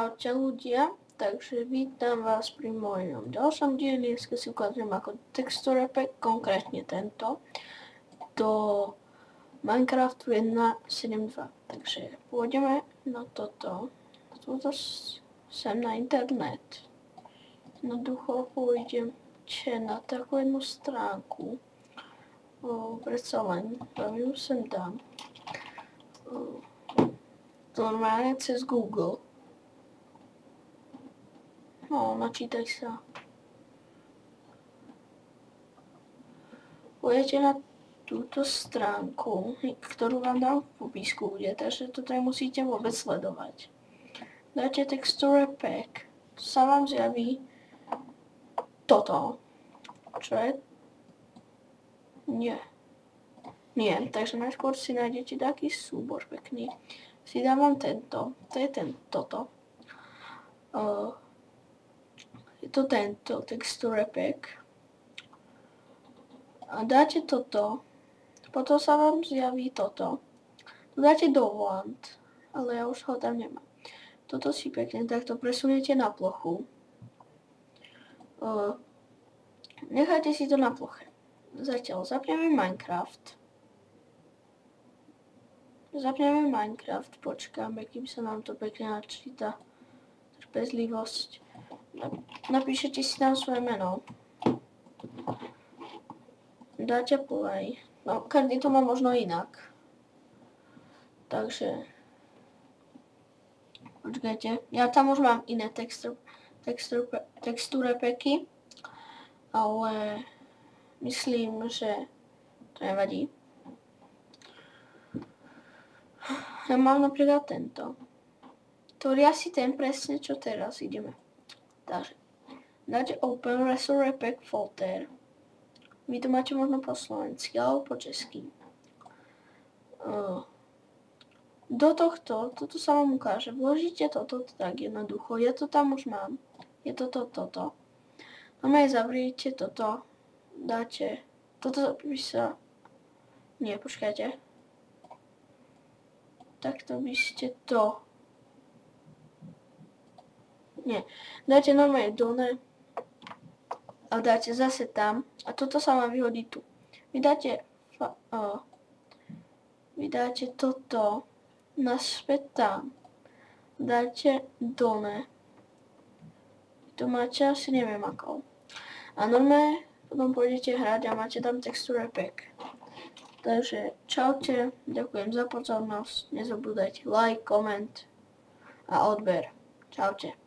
Čaute ľudia, takže vítam vás pri mojom ďalšom dieli. Dneska si ukážem ako texture pack, konkrétne tento, do Minecraftu 1.7.2. Takže pôjdeme na toto, sem na internet. Jednoducho pôjdem na takú jednu stránku, predsa len, ju sem dám. Normálne cez Google. No, načítaj sa. Pôjdete na túto stránku, ktorú vám dám v popisku, takže to tady musíte vôbec sledovať. Dáte texture pack, to sa vám zjaví toto. Čo je? Nie, takže najskôr si nájdete taký súbor pekný. Si dávam tento, to je toto. Je to tento texture pack. A dáte toto, potom sa vám zjaví toto. To dáte do want, ale ja už ho tam nemám. Toto si pekne takto presuniete na plochu. Nechajte si to na ploche. Zatiaľ zapneme Minecraft. Počkáme, kým sa nám to pekne načíta. Trpezlivosť. Napíšete si tam svoje meno. Dáte play. No, každý to má možno inak. Takže počkajte. Ja tam už mám iné texture packy, ale myslím, že to nevadí. Ja mám napríklad tento. Ktorý asi ten presne, čo teraz ideme. Takže dáte Open Texture Pack Folder. Vy to máte možno po slovensky alebo po česky. Do toto sa vám ukáže. Vložíte toto tak jednoducho. Ja to tam už mám. Je toto. Normálne zavriete toto. Dáte. Toto by sa... Nie, počkajte. Takto by ste to... Nie. Dáte normálne dole a dáte zase tam a toto sa vám vyhodí tu. Vy dáte toto naspäť tam. Dáte dole. To máte asi neviem ako. A normálne potom pôjdete hrať a máte tam texture pack. Takže čaute, ďakujem za pozornosť, nezabúdajte like, koment a odber. Čaute.